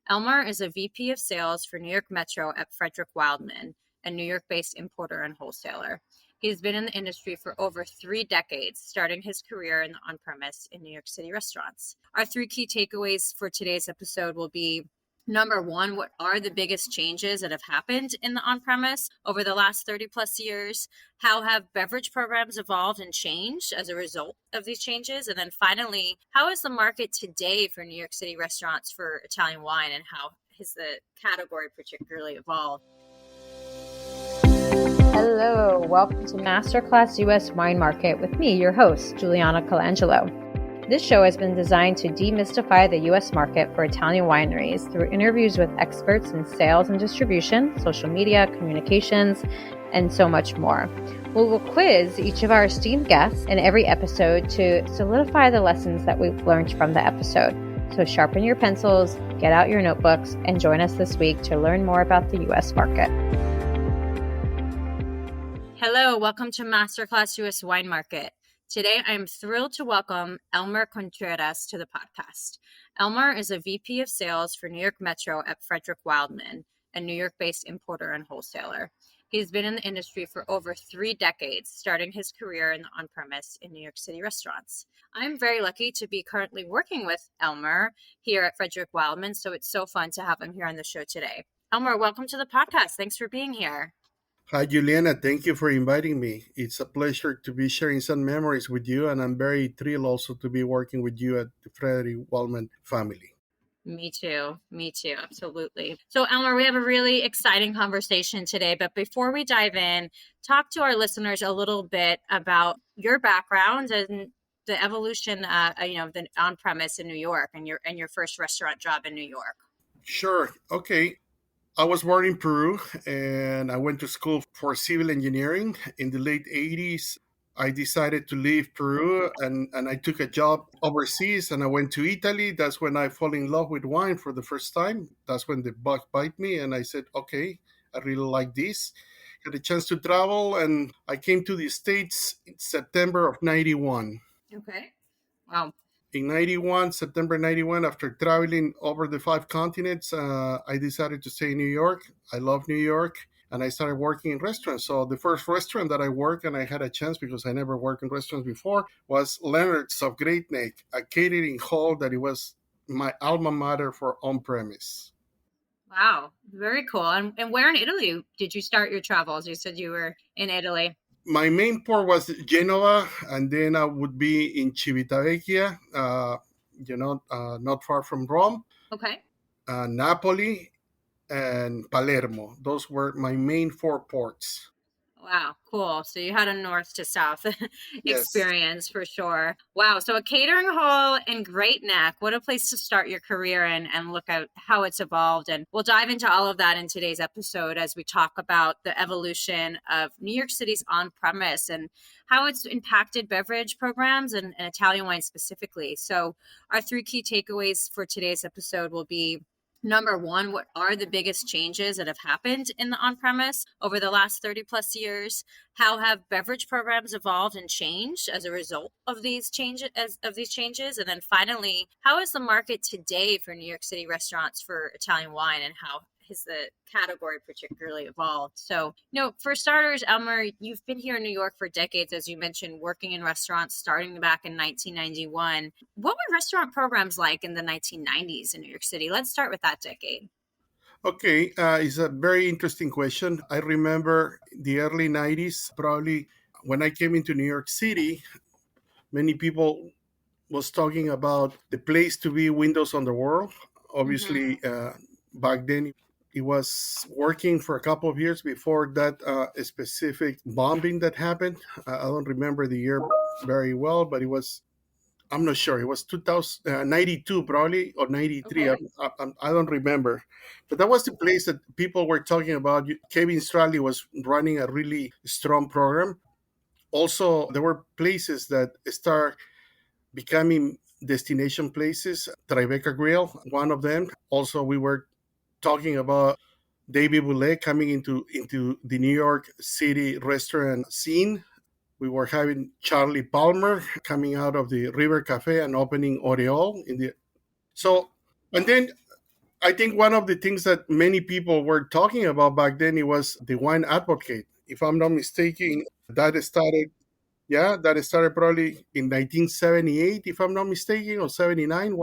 Elmer is a VP of sales for New York Metro at Frederick Wildman, a New York-based importer and wholesaler. He's been in the industry for over 3 decades, starting his career in the on-premise in New York City restaurants. Our 3 key takeaways for today's episode will be: number one, what are the biggest changes that have happened in the on-premise over the last 30 plus years? How have beverage programs evolved and changed as a result of these changes? And then finally, how is the market today for New York City restaurants for Italian wine, and how has the category particularly evolved? Hello, welcome to Masterclass US Wine Market with me, your host, Juliana Colangelo. This show has been designed to demystify the U.S. market for Italian wineries through interviews with experts in sales and distribution, social media, communications, and so much more. We will quiz each of our esteemed guests in every episode to solidify the lessons that we've learned from the episode. So sharpen your pencils, get out your notebooks, and join us this week to learn more about the U.S. market. Hello, welcome to Masterclass US Wine Market. Today, I am thrilled to welcome Elmer Contreras to the podcast. Elmer is a VP of sales for New York Metro at Frederick Wildman, a New York-based importer and wholesaler. He's been in the industry for over 3 decades, starting his career in the on-premise in New York City restaurants. I'm very lucky to be currently working with Elmer here at Frederick Wildman, so it's so fun to have him here on the show today. Elmer, welcome to the podcast. Thanks for being here. Hi, Juliana. Thank you for inviting me. It's a pleasure to be sharing some memories with you, and I'm very thrilled also to be working with you at the Frederick Wildman family. Me too. Absolutely. So, Elmer, we have a really exciting conversation today. But before we dive in, talk to our listeners a little bit about your background and the evolution, of the on-premise in New York and your first restaurant job in New York. Sure. Okay. I was born in Peru, and I went to school for civil engineering. In the late 80s, I decided to leave Peru, and I took a job overseas, and I went to Italy. That's when I fell in love with wine for the first time. That's when the bug bite me, and I said, okay, I really like this. Got a chance to travel, and I came to the States in September of 91. Okay. Wow. In September 91, after traveling over the 5 continents, I decided to stay in New York. I love New York, and I started working in restaurants. So the first restaurant that I worked, and I had a chance because I never worked in restaurants before, was Leonard's of Great Neck, a catering hall that it was my alma mater for on-premise. Wow. Very cool. And where in Italy did you start your travels? You said you were in Italy. My main port was Genova, and then I would be in Civitavecchia, not far from Rome. Okay. Napoli, and Palermo. Those were my main 4 ports. Wow, cool. So you had a north to south Yes. experience for sure. Wow. So a catering hall in Great Neck. What a place to start your career in, and look at how it's evolved. And we'll dive into all of that in today's episode as we talk about the evolution of New York City's on-premise and how it's impacted beverage programs and Italian wine specifically. So our 3 key takeaways for today's episode will be: number one, what are the biggest changes that have happened in the on-premise over the last 30 plus years? How have beverage programs evolved and changed as a result of these changes? And then finally, how is the market today for New York City restaurants for Italian wine, and how has the category particularly evolved? So, for starters, Elmer, you've been here in New York for decades, as you mentioned, working in restaurants starting back in 1991. What were restaurant programs like in the 1990s in New York City? Let's start with that decade. Okay, it's a very interesting question. I remember the early 90s, probably when I came into New York City, many people was talking about the place to be, windows on the world. Obviously, back then, it was working for a couple of years before that specific bombing that happened. I don't remember the year very well, but I'm not sure. It was 2092 probably, or 93. Okay. I don't remember. But that was the place that people were talking about. Kevin Straley was running a really strong program. Also, there were places that start becoming destination places. Tribeca Grill, one of them. Also, we were talking about David Boulez coming into the New York City restaurant scene. We were having Charlie Palmer coming out of the River Cafe and opening Oriole and then I think one of the things that many people were talking about back then, it was the wine advocate. If I'm not mistaken, that started, yeah, that started probably in 1978, if I'm not mistaken, or 79,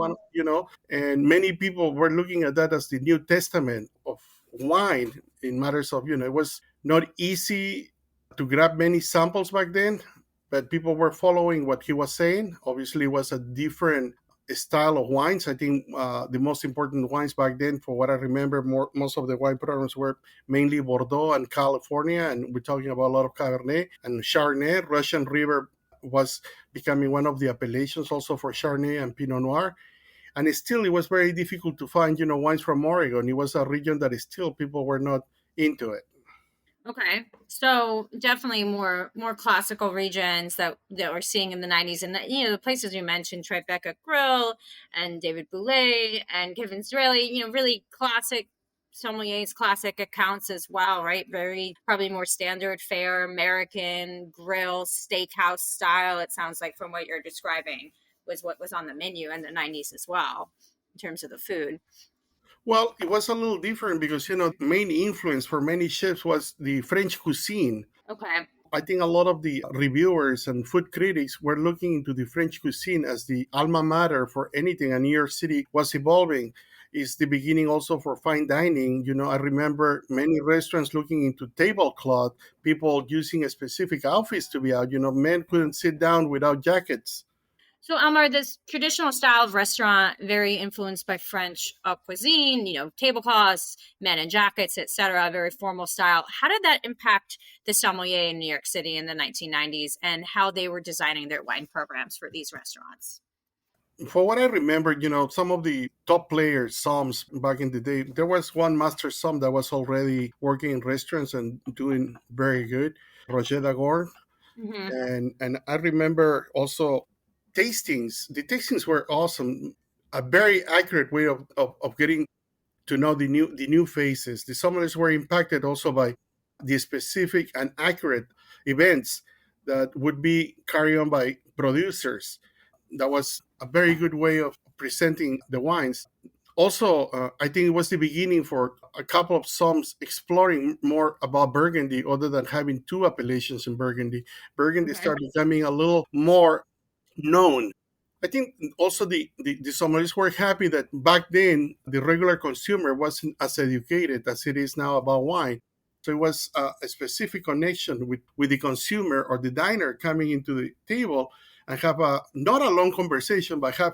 and many people were looking at that as the New Testament of wine in matters of, it was not easy to grab many samples back then, but people were following what he was saying. Obviously, it was a different style of wines. I think the most important wines back then, for what I remember, most of the wine programs were mainly Bordeaux and California, and we're talking about a lot of Cabernet and Chardonnay. Russian River was becoming one of the appellations also for Chardonnay and Pinot Noir. And it was very difficult to find, wines from Oregon. It was a region that still people were not into it. Okay, so definitely more classical regions that we're seeing in the 90s, and the places you mentioned, Tribeca Grill and David Boulay and Kevin Israeli, really classic sommeliers, classic accounts as well, right? Very probably more standard fare American grill steakhouse style. It sounds like from what you're describing was what was on the menu in the 90s as well in terms of the food. Well, it was a little different because, main influence for many chefs was the French cuisine. Okay. I think a lot of the reviewers and food critics were looking into the French cuisine as the alma mater for anything, and New York City was evolving. It's the beginning also for fine dining. I remember many restaurants looking into tablecloth, people using a specific outfits to be out. Men couldn't sit down without jackets. So, Elmer, this traditional style of restaurant, very influenced by French cuisine, tablecloths, men in jackets, etc., very formal style. How did that impact the sommelier in New York City in the 1990s and how they were designing their wine programs for these restaurants? For what I remember, some of the top players, somms back in the day, there was one master somm that was already working in restaurants and doing very good, Roger Dagorn. Mm-hmm. And I remember also tastings. The tastings were awesome. A very accurate way of getting to know the new faces. The sommeliers were impacted also by the specific and accurate events that would be carried on by producers. That was a very good way of presenting the wines. Also, I think it was the beginning for a couple of somms exploring more about Burgundy, other than having two appellations in Burgundy. Burgundy Okay. started becoming a little more known. I think also the sommeliers were happy that back then the regular consumer wasn't as educated as it is now about wine. So it was a specific connection with the consumer or the diner coming into the table and have not a long conversation, but have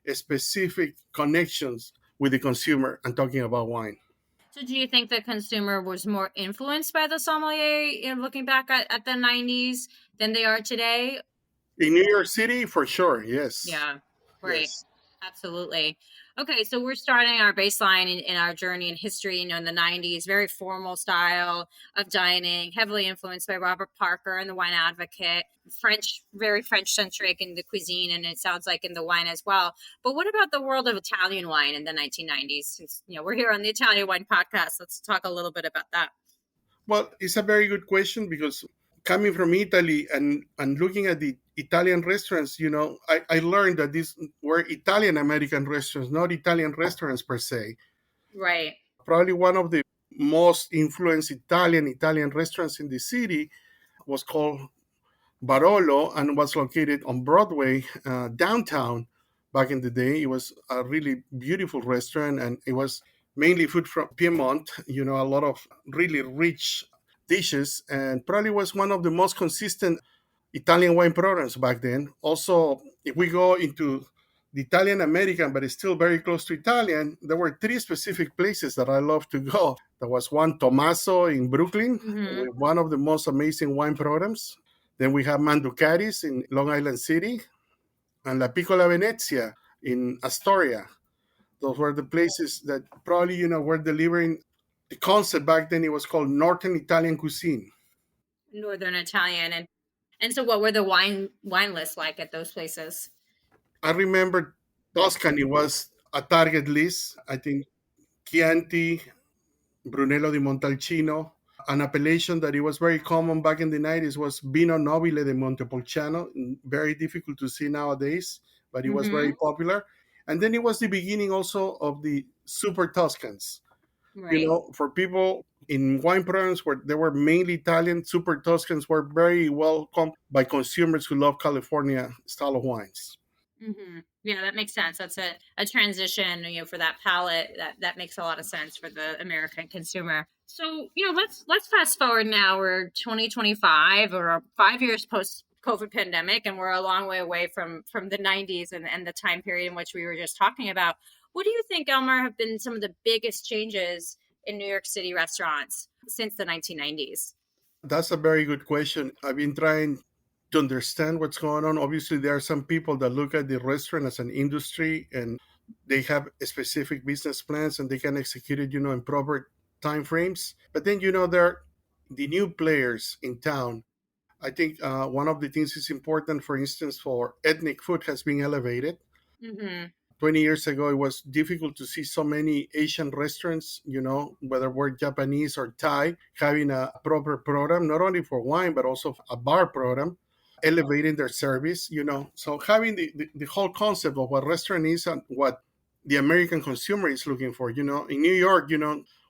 a specific connections with the consumer and talking about wine. So, do you think the consumer was more influenced by the sommelier, looking back at the 90s than they are today? In New York City, for sure, yes. Yeah, right. Yes. Absolutely. Okay, so we're starting our baseline in our journey in history, in the 90s, very formal style of dining, heavily influenced by Robert Parker and the Wine Advocate, French, very French centric in the cuisine, and it sounds like in the wine as well. But what about the world of Italian wine in the 1990s? Since, we're here on the Italian Wine Podcast, let's talk a little bit about that. Well, it's a very good question because coming from Italy and looking at the Italian restaurants, I learned that these were Italian American restaurants, not Italian restaurants per se. Right. Probably one of the most influenced Italian restaurants in the city was called Barolo and was located on Broadway, downtown. Back in the day, it was a really beautiful restaurant, and it was mainly food from Piedmont. A lot of really rich dishes, and probably was one of the most consistent Italian wine programs back then. Also, if we go into the Italian American, but it's still very close to Italian, there were three specific places that I love to go. There was one, Tommaso in Brooklyn, Mm-hmm. with one of the most amazing wine programs. Then we have Manducaris in Long Island City and La Piccola Venezia in Astoria. Those were the places that probably, were delivering the concept back then. It was called Northern Italian cuisine. Northern Italian, and so what were the wine lists like at those places? I remember Tuscany was a target list. I think Chianti, Brunello di Montalcino. An appellation that it was very common back in the 90s was Vino Nobile de Montepulciano. Very difficult to see nowadays, but it was very Mm-hmm. popular. And then it was the beginning also of the super Tuscans. Right. For people in wine programs where they were mainly Italian, super Tuscans were very welcome by consumers who love California style of wines. Yeah, that makes sense. That's a transition, for that palate. That makes a lot of sense for the American consumer. So, let's fast forward now. We're 2025, or 5 years post COVID pandemic, and we're a long way away from the 90s and the time period in which we were just talking about. What do you think, Elmer, have been some of the biggest changes in New York City restaurants since the 1990s? That's a very good question. I've been trying to understand what's going on. Obviously, there are some people that look at the restaurant as an industry and they have specific business plans and they can execute it, in proper time frames. But then, there are the new players in town. I think one of the things is important, for instance, for ethnic food has been elevated. Mm-hmm. 20 years ago, it was difficult to see so many Asian restaurants, whether we're Japanese or Thai, having a proper program, not only for wine, but also a bar program, elevating their service, So having the whole concept of what restaurant is and what the American consumer is looking for, in New York,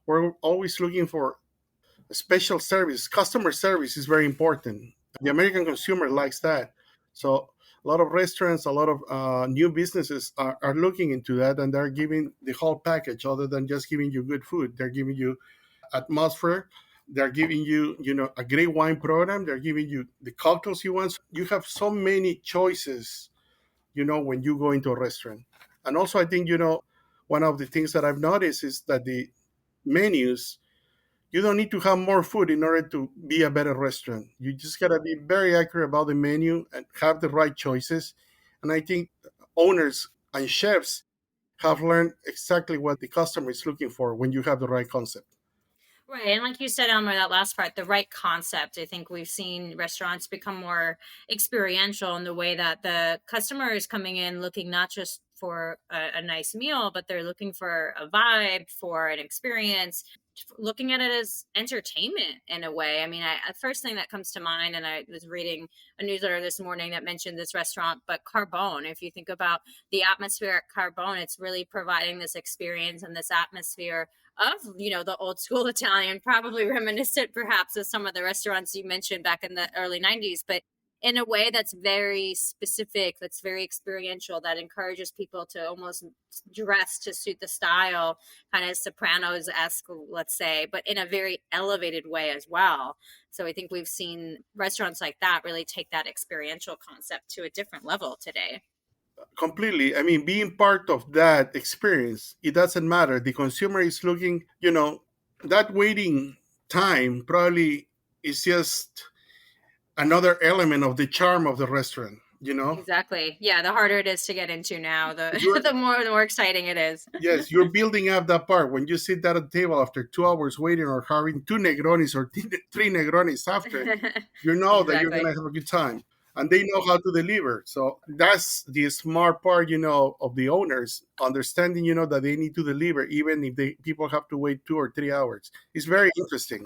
we're always looking for special service. Customer service is very important. The American consumer likes that. So a lot of restaurants, a lot of new businesses are looking into that, and they're giving the whole package other than just giving you good food. They're giving you atmosphere. They're giving you, a great wine program. They're giving you the cocktails you want. You have so many choices, when you go into a restaurant. And also, I think, one of the things that I've noticed is that the menus, you don't need to have more food in order to be a better restaurant. You just got to be very accurate about the menu and have the right choices. And I think owners and chefs have learned exactly what the customer is looking for when you have the right concept. Right. And like you said, Elmer, that last part, the right concept. I think we've seen restaurants become more experiential in the way that the customer is coming in looking not just for a nice meal, but they're looking for a vibe, for an experience, looking at it as entertainment in a way. I mean, the first thing that comes to mind, and I was reading a newsletter this morning that mentioned this restaurant, but Carbone, if you think about the atmosphere at Carbone, it's really providing this experience and this atmosphere of the old school Italian, probably reminiscent perhaps of some of the restaurants you mentioned back in the early 90s, but in a way that's very specific, that's very experiential, that encourages people to almost dress to suit the style, kind of Sopranos-esque, let's say, but in a very elevated way as well. So I think we've seen restaurants like that really take that experiential concept to a different level today. Completely. I mean, being part of that experience, it doesn't matter. The consumer is looking, that waiting time probably is just another element of the charm of the restaurant. Exactly. Yeah, the harder it is to get into now, You're, the more exciting it is. yes, you're building up that part. When you sit at a table after 2 hours waiting or having two Negronis or three Negronis after, you know that you're going Exactly. to have a good time. And they know how to deliver. So that's the smart part, of the owners, understanding, that they need to deliver, even if people have to wait 2 or 3 hours. It's very interesting.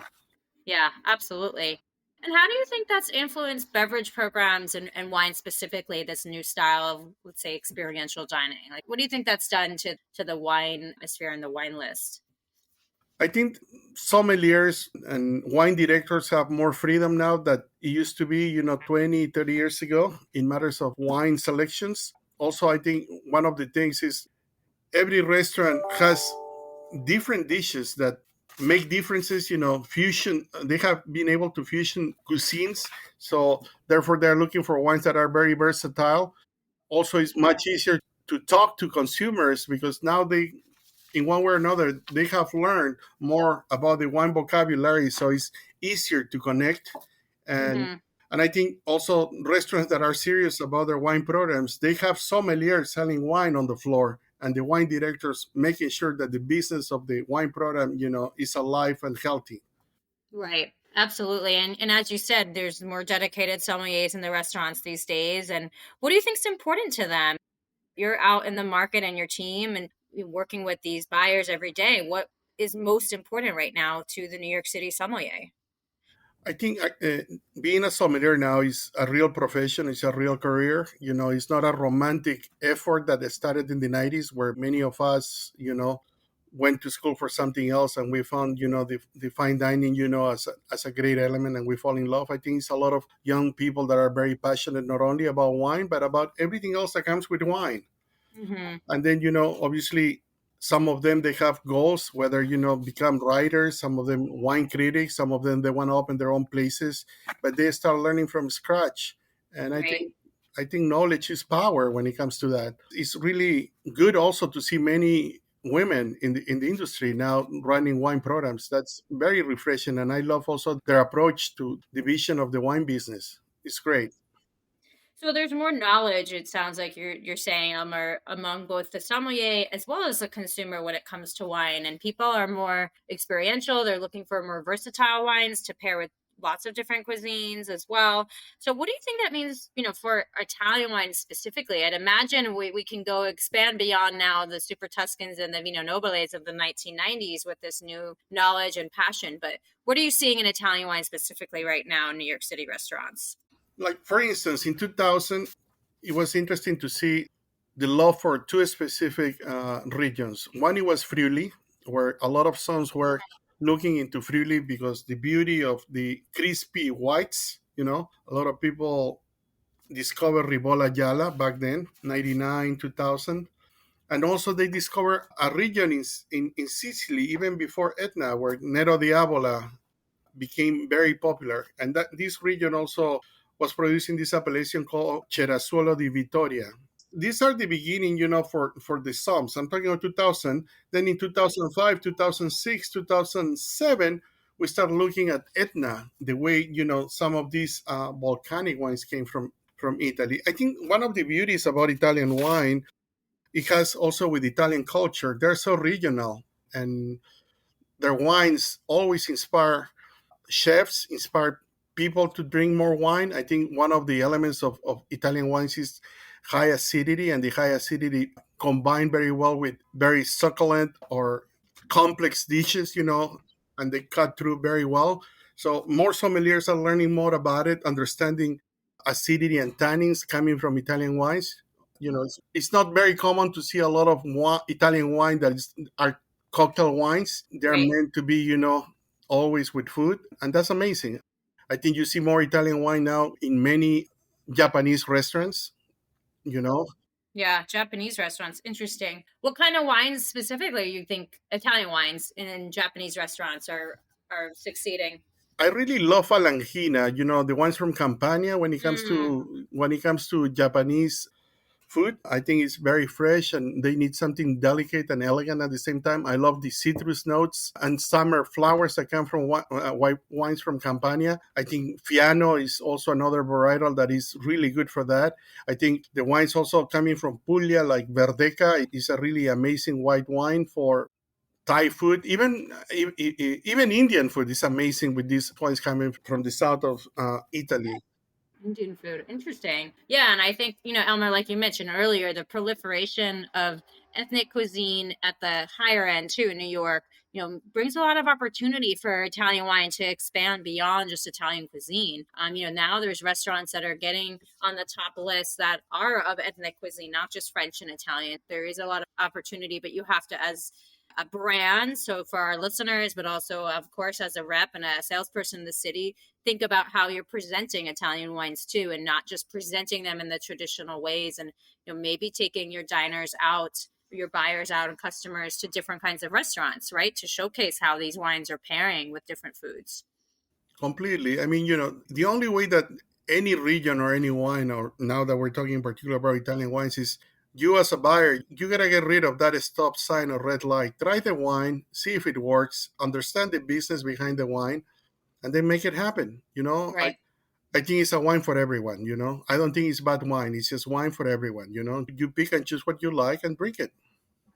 Yeah, absolutely. And how do you think that's influenced beverage programs and wine specifically, this new style of, let's say, experiential dining? Like, what do you think that's done to the wine atmosphere and the wine list? I think sommeliers and wine directors have more freedom now that it used to be, 20, 30 years ago in matters of wine selections. Also, I think one of the things is every restaurant has different dishes that make differences, fusion. They have been able to fusion cuisines. So, therefore, they're looking for wines that are very versatile. Also, it's much easier to talk to consumers because now in one way or another, they have learned more about the wine vocabulary, so it's easier to connect. And Hmm. and I think also restaurants that are serious about their wine programs, they have sommeliers selling wine on the floor, and the wine directors making sure that the business of the wine program, is alive and healthy. Right. Absolutely. And as you said, there's more dedicated sommeliers in the restaurants these days. And what do you think is important to them? You're out in the market and your team and you're working with these buyers every day. What is most important right now to the New York City sommelier? I think being a sommelier now is a real profession. It's a real career. It's not a romantic effort that started in the 90s where many of us, went to school for something else, and we found, the fine dining, as a great element, and we fall in love. I think it's a lot of young people that are very passionate not only about wine but about everything else that comes with wine. Mm-hmm. And then, obviously, some of them, they have goals, whether, become writers, some of them wine critics, some of them they want to open their own places, but they start learning from scratch. And Right. I think knowledge is power when it comes to that. It's really good also to see many women in the industry now running wine programs. That's very refreshing, and I love also their approach to the vision of the wine business. It's great. So there's more knowledge, it sounds like you're saying, Elmer, among both the sommelier as well as the consumer when it comes to wine. And people are more experiential. They're looking for more versatile wines to pair with lots of different cuisines as well. So what do you think that means, for Italian wines specifically? I'd imagine we can go expand beyond now the Super Tuscans and the Vino Nobiles of the 1990s with this new knowledge and passion. But what are you seeing in Italian wine specifically right now in New York City restaurants? Like, for instance, in 2000, it was interesting to see the love for two specific regions. One, it was Friuli, where a lot of sons were looking into Friuli because the beauty of the crispy whites. A lot of people discovered Ribolla Gialla back then, 99, 2000. And also they discovered a region in Sicily, even before Etna, where Nero di Avola became very popular. And that this region also was producing this appellation called Cerasuolo di Vittoria. These are the beginning, for the Psalms. I'm talking about 2000. Then in 2005, 2006, 2007, we start looking at Etna, the way, some of these volcanic wines came from Italy. I think one of the beauties about Italian wine, it has also with Italian culture, they're so regional, and their wines always inspire chefs, inspire people to drink more wine. I think one of the elements of Italian wines is high acidity, and the high acidity combine very well with very succulent or complex dishes, and they cut through very well. So more sommeliers are learning more about it, understanding acidity and tannins coming from Italian wines. It's not very common to see a lot of Italian wine are cocktail wines. They're Right. meant to be, always with food, and that's amazing. I think you see more Italian wine now in many Japanese restaurants. You know, Yeah, Japanese restaurants. Interesting. What kind of wines specifically you think Italian wines in Japanese restaurants are succeeding? I really love Alangina. The ones from Campania. When it comes Mm, to Japanese food, I think it's very fresh, and they need something delicate and elegant at the same time. I love the citrus notes and summer flowers that come from white wines from Campania. I think Fiano is also another varietal that is really good for that. I think the wines also coming from Puglia, like Verdeca, is a really amazing white wine for Thai food. Even Indian food is amazing with these wines coming from the south of Italy. Indian food. Interesting. Yeah, and I think, Elmer, like you mentioned earlier, the proliferation of ethnic cuisine at the higher end too in New York, brings a lot of opportunity for Italian wine to expand beyond just Italian cuisine. Now there's restaurants that are getting on the top list that are of ethnic cuisine, not just French and Italian. There is a lot of opportunity, but you have to, as a brand, so for our listeners, but also, of course, as a rep and a salesperson in the city, think about how you're presenting Italian wines too, and not just presenting them in the traditional ways. And maybe taking your diners out, your buyers out, and customers to different kinds of restaurants, right, to showcase how these wines are pairing with different foods. Completely. I mean, the only way that any region or any wine, or now that we're talking in particular about Italian wines, is you as a buyer, you gotta get rid of that stop sign or red light. Try the wine, see if it works, understand the business behind the wine, and then make it happen. Right. I think it's a wine for everyone. I don't think it's bad wine. It's just wine for everyone. You pick and choose what you like and drink it.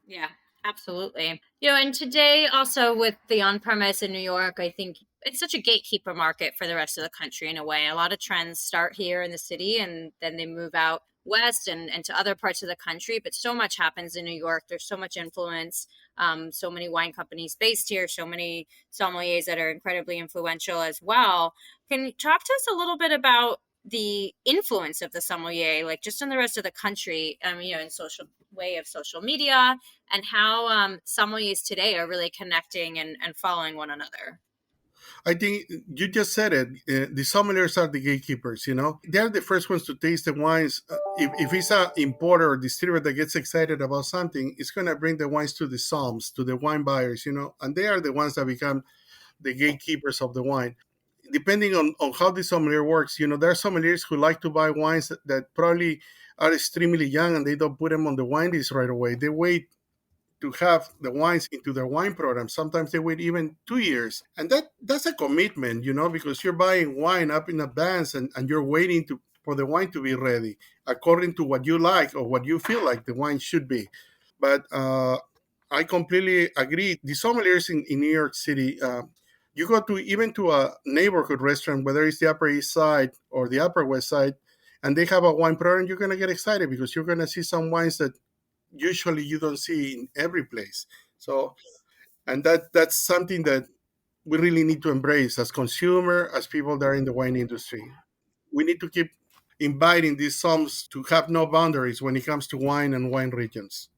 Yeah, absolutely. And today also with the on premise in New York, I think it's such a gatekeeper market for the rest of the country in a way. A lot of trends start here in the city and then they move out west and to other parts of the country. But so much happens in New York. There's so much influence, so many wine companies based here, so many sommeliers that are incredibly influential as well. Can you talk to us a little bit about the influence of the sommelier, like just in the rest of the country, in social media, and how sommeliers today are really connecting and following one another. I think you just said it. The sommeliers are the gatekeepers. They're the first ones to taste the wines. If it's an importer or distributor that gets excited about something, it's going to bring the wines to the somms, to the wine buyers. And they are the ones that become the gatekeepers of the wine. Depending on how the sommelier works, there are sommeliers who like to buy wines that probably are extremely young, and they don't put them on the wine list right away. They wait to have the wines into their wine program. Sometimes they wait even 2 years. And that's a commitment, because you're buying wine up in advance, and you're waiting for the wine to be ready according to what you like or what you feel like the wine should be. But I completely agree. The sommeliers in New York City, you go to even to a neighborhood restaurant, whether it's the Upper East Side or the Upper West Side, and they have a wine program, you're going to get excited because you're going to see some wines that usually you don't see in every place. So, and that's something that we really need to embrace as consumer, as people that are in the wine industry. We need to keep inviting these sums to have no boundaries when it comes to wine and wine regions.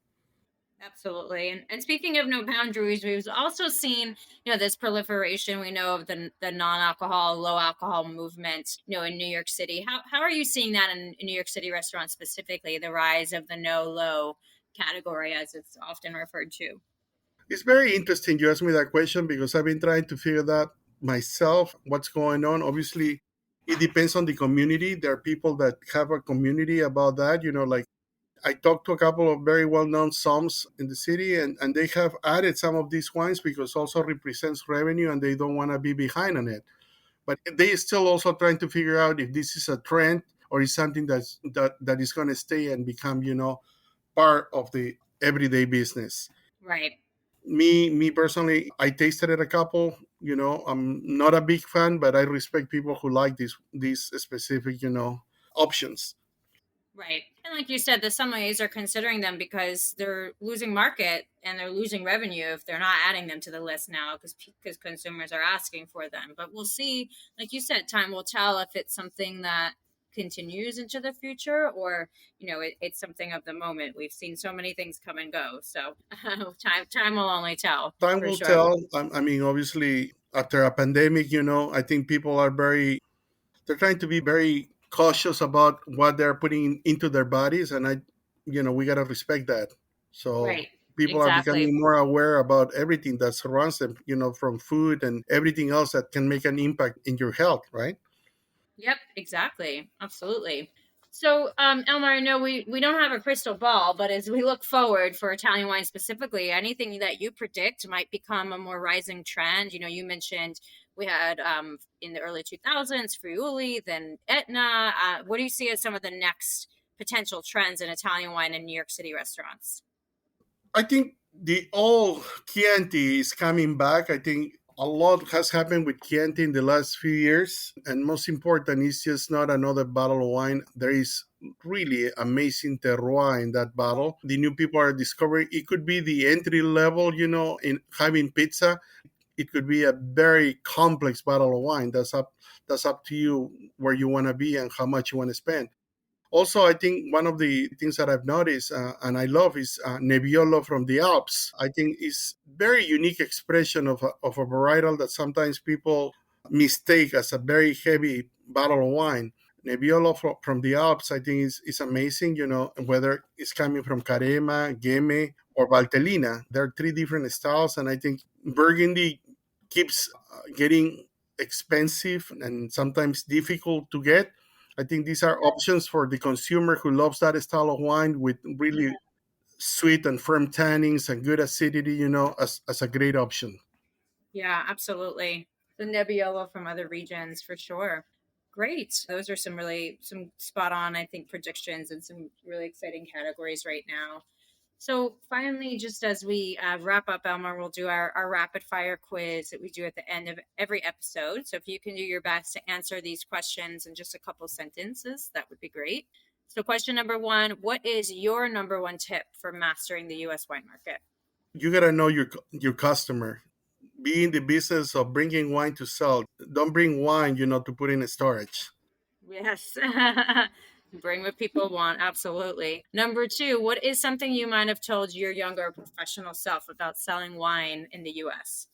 Absolutely. And speaking of no boundaries, we've also seen, this proliferation, we know of the non-alcohol, low alcohol movement, in New York City. How are you seeing that in New York City restaurants specifically, the rise of the no low category as it's often referred to? It's very interesting you asked me that question because I've been trying to figure that myself, what's going on. Obviously, it depends on the community. There are people that have a community about that, like I talked to a couple of very well-known somms in the city, and they have added some of these wines because also represents revenue, and they don't want to be behind on it. But they still also trying to figure out if this is a trend or is something that is going to stay and become, part of the everyday business. Right. Me personally, I tasted it a couple. I'm not a big fan, but I respect people who like these specific, options. Right. And like you said, the sommeliers are considering them because they're losing market and they're losing revenue if they're not adding them to the list now because consumers are asking for them. But we'll see, like you said, time will tell if it's something that continues into the future or, it's something of the moment. We've seen so many things come and go. So time will only tell Time for will sure. tell. I mean, obviously, after a pandemic, I think people are they're trying to be very cautious about what they're putting into their bodies, and we gotta respect that. So Right. people are Exactly. becoming more aware about everything that surrounds them, from food and everything else that can make an impact in your health, right? Yep, exactly. Absolutely. So, Elmar, I know we don't have a crystal ball, but as we look forward for Italian wine specifically, anything that you predict might become a more rising trend. You mentioned we had in the early 2000s Friuli, then Etna. What do you see as some of the next potential trends in Italian wine in New York City restaurants? I think the old Chianti is coming back. I think a lot has happened with Chianti in the last few years. And most important, it's just not another bottle of wine. There is really amazing terroir in that bottle. The new people are discovering it could be the entry level, in having pizza. It could be a very complex bottle of wine. That's up to you where you want to be and how much you want to spend. Also, I think one of the things that I've noticed and I love is Nebbiolo from the Alps. I think is very unique expression of a varietal that sometimes people mistake as a very heavy bottle of wine. Nebbiolo from the Alps, I think is amazing. Whether it's coming from Carema, Gemme, or Valtellina, there are three different styles, and I think Burgundy keeps getting expensive and sometimes difficult to get. I think these are options for the consumer who loves that style of wine with really sweet and firm tannins and good acidity, as a great option. Yeah, absolutely. The Nebbiolo from other regions for sure. Great. Those are some spot on, I think, predictions and some really exciting categories right now. So finally, just as we wrap up, Elmer, we'll do our rapid fire quiz that we do at the end of every episode. So if you can do your best to answer these questions in just a couple sentences, that would be great. So question number one, what is your number one tip for mastering the U.S. wine market? You gotta know your customer. Be in the business of bringing wine to sell. Don't bring wine, to put in storage. Yes. Bring what people want. Absolutely. Number two, what is something you might have told your younger professional self about selling wine in the US?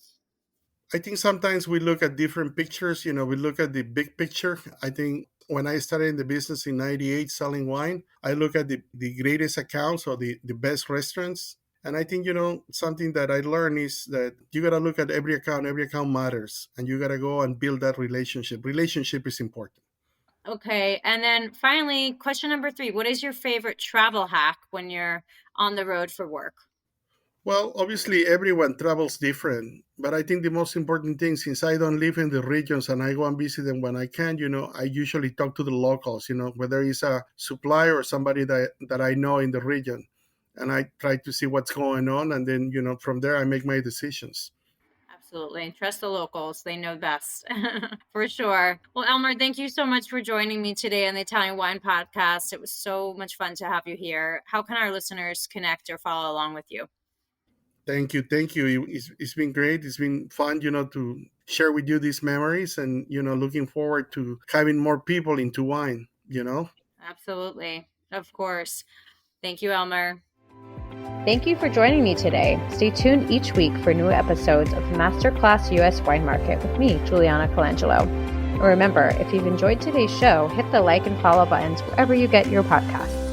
I think sometimes we look at different pictures. We look at the big picture. I think when I started in the business in 98 selling wine, I look at the greatest accounts or the best restaurants. And I think, something that I learned is that you got to look at every account matters, and you got to go and build that relationship. Relationship is important. Okay. And then finally, question number three, what is your favorite travel hack when you're on the road for work? Well, obviously, everyone travels different, but I think the most important thing, since I don't live in the regions and I go and visit them when I can, I usually talk to the locals, whether it's a supplier or somebody that I know in the region. And I try to see what's going on. And then, from there, I make my decisions. Absolutely. Trust the locals. They know best. For sure. Well, Elmer, thank you so much for joining me today on the Italian Wine Podcast. It was so much fun to have you here. How can our listeners connect or follow along with you? Thank you. Thank you. It's been great. It's been fun, to share with you these memories, and, looking forward to having more people into wine. Absolutely. Of course. Thank you, Elmer. Thank you for joining me today. Stay tuned each week for new episodes of Masterclass US Wine Market with me, Juliana Colangelo. And remember, if you've enjoyed today's show, hit the like and follow buttons wherever you get your podcasts.